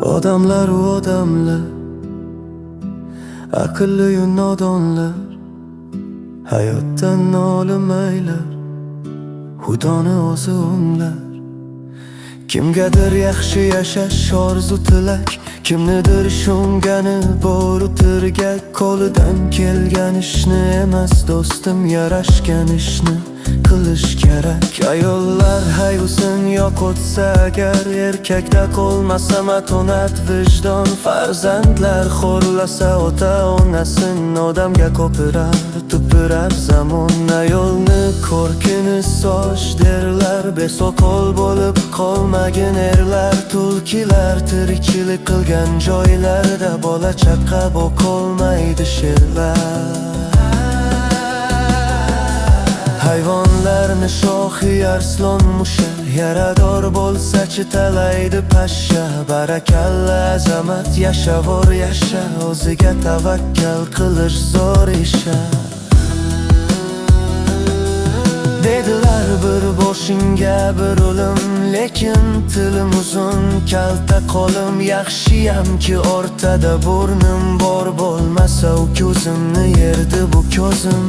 Odamlar u odamlar, aqlli-yu nodonlar, hayotdan nolimaylar, Xudoni o'zi o'nglar. Kimgadir yaxshi yashash orzu tilak, kimnidir sho'ngani bor tirgak. Qo'lidan kelgan ishni emas do'stim, yarashgan ishni qilish kerak. Ayollar hayusin yo'qotsa agar, erkakda qolmasa matonat vijdon. Farzandlar xo'rlasa ota onasin, odamga ko'pirar tupirar zamon. Ayolni ko'rkini soch derlar, besoqol bo'lib qolmagin erlar. Tulkilar tirikchilik qilgan joylarda bola chaqa boqolmaydi sherlar. Hayvonlarni shohi arslon musha, yarador bo'lsa-chi talaydi pashsha. Barakalla azamat, yashavor yasha, o'ziga tavakkal qilish zo'r isha. Dedilar bir boshingga bir o'lim, lekin tilim uzun kalta qo'lim. Yaxshiyamki o'rtada burnim bor, bo'lmasa u ko'zimni yerdi bu ko'zim.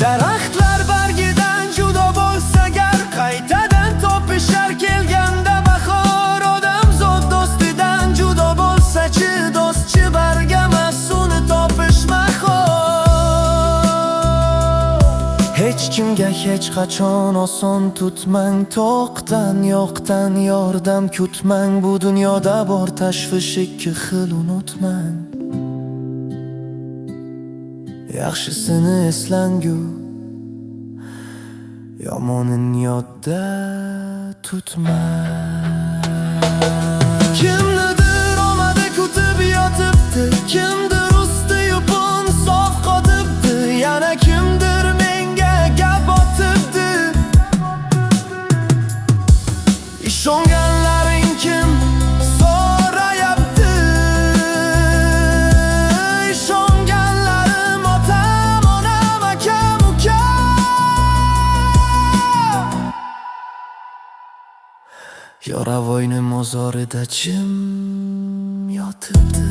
Daraxtlar bargidan judo bo'lsa gar, qaytadan topishar kelganda bahor. Odamzod do'stidan judo bo'lsa-chi, do'stchi bargamas, uni topish mahol. Hech kimga hech qachon oson tutmang, toqdan yoqdan yordam kutmang. Bu dunyoda bor tashvish ikki xil, unutmang. Yaxshisini eslangu, yomonini yodda tutma. Kimnidir omadi kutib yotibdi, kimdir usti yupun sof qotibdi, yana kimdir menga gap otibdi. Ishonganlaring kim? Yoravoyni mozorida jim yotibdi.